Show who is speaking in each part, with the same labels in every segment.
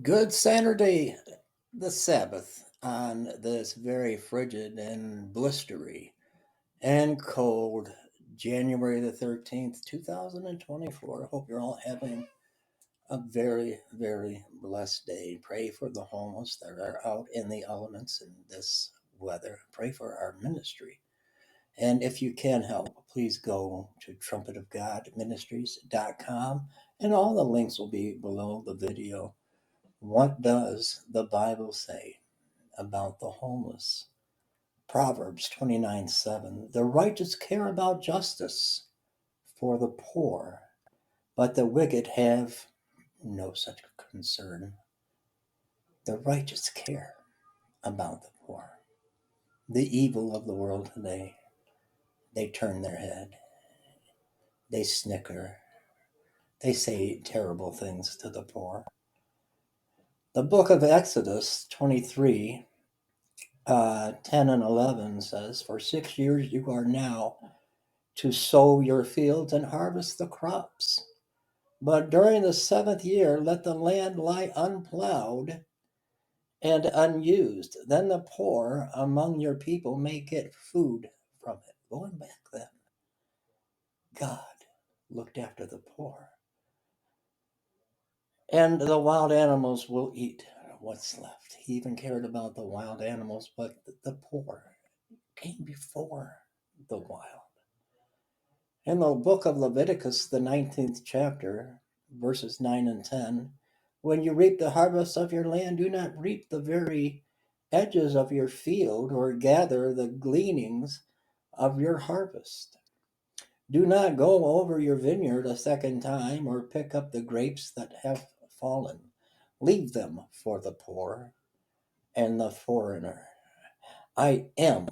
Speaker 1: Good Saturday, the Sabbath, on this very frigid and blistery and cold January the 13th, 2024. I hope you're all having a very, very blessed day. Pray for the homeless that are out in the elements in this weather. Pray for our ministry. And if you can help, please go to trumpetofgodministries.com and all the links will be below the video. What does the Bible say about the homeless? Proverbs 29:7. The righteous care about justice for the poor, but the wicked have no such concern. The righteous care about the poor. The evil of the world today, they turn their head, they snicker, they say terrible things to the poor. The book of Exodus 23 10 and 11 says, For 6 years you are now to sow your fields and harvest the crops. But during the seventh year, let the land lie unplowed and unused. Then the poor among your people may get food from it. Going back then, God looked after the poor. And the wild animals will eat what's left. He even cared about the wild animals, but the poor came before the wild. In the book of Leviticus, the 19th chapter, verses 9 and 10, when you reap the harvest of your land, do not reap the very edges of your field or gather the gleanings of your harvest. Do not go over your vineyard a second time or pick up the grapes that have fallen. Leave them for the poor and the foreigner. I am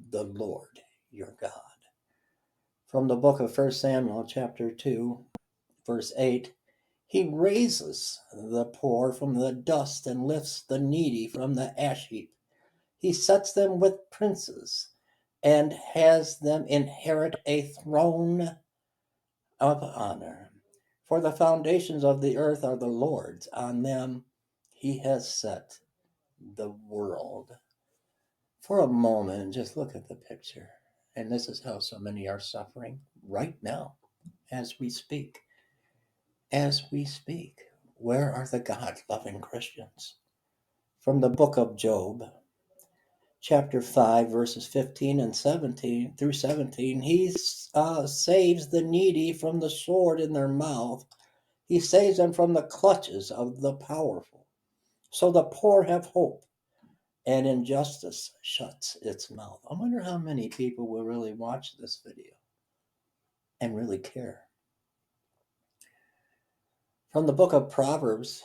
Speaker 1: the Lord your God. From the book of 1 Samuel, chapter 2, verse 8, He raises the poor from the dust and lifts the needy from the ash heap. He sets them with princes and has them inherit a throne of honor. For the foundations of the earth are the Lord's. On them he has set the world. For a moment, just look at the picture. And this is how so many are suffering right now as we speak. As we speak, where are the God loving Christians? From the book of Job, chapter 5, verses 15 and 17 through 17, he saves the needy from the sword in their mouth. He saves them from the clutches of the powerful. So the poor have hope, and injustice shuts its mouth. I wonder how many people will really watch this video and really care. From the book of Proverbs,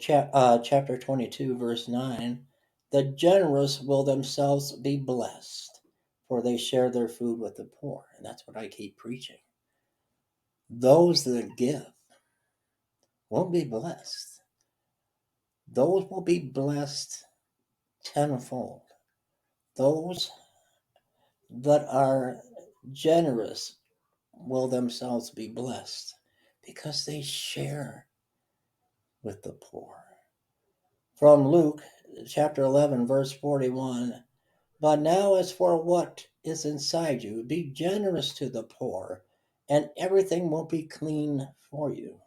Speaker 1: chapter 22, verse 9, the generous will themselves be blessed, for they share their food with the poor. And that's what I keep preaching. Those that give won't be blessed. Those will be blessed tenfold. Those that are generous will themselves be blessed because they share with the poor. From Luke chapter 11, verse 41, But now as for what is inside you, be generous to the poor, and everything will be clean for you.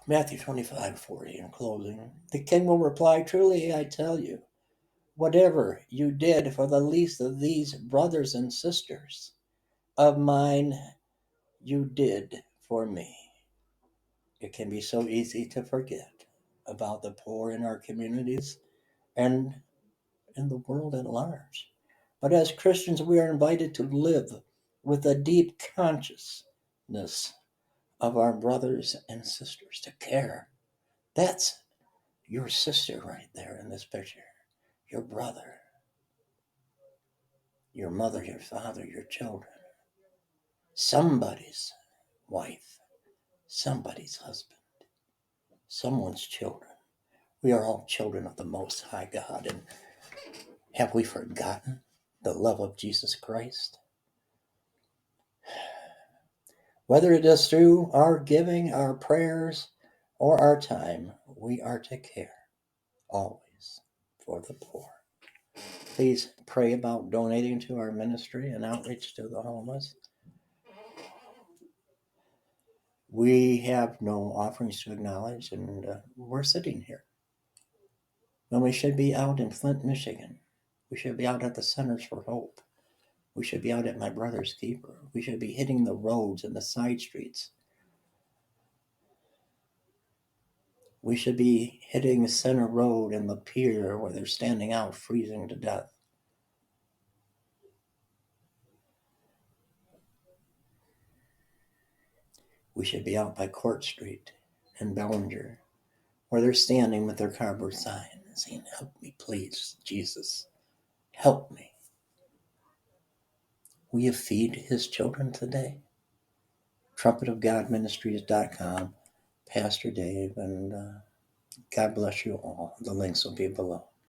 Speaker 1: Matthew 25:40 in closing. The king will reply, Truly I tell you, whatever you did for the least of these brothers and sisters of mine, you did for me. It can be so easy to forget about the poor in our communities and in the world at large. But as Christians, we are invited to live with a deep consciousness of our brothers and sisters, to care. That's your sister right there in this picture, your brother, your mother, your father, your children, somebody's wife, somebody's husband, someone's children. We are all children of the Most High God, and have we forgotten the love of Jesus Christ? Whether it is through our giving, our prayers, or our time, we are to care always for the poor. Please pray about donating to our ministry and outreach to the homeless. We have no offerings to acknowledge, and we're sitting here when we should be out in Flint, Michigan. We should be out at the Centers for Hope. We should be out at My Brother's Keeper. We should be hitting the roads and the side streets. We should be hitting Center Road and the pier where they're standing out freezing to death. We should be out by Court Street and Bellinger where they're standing with their cardboard sign saying, "Help me, please, Jesus. Help me." Will you feed his children today? trumpetofgodministries.com, Pastor Dave, and God bless you all. The links will be below.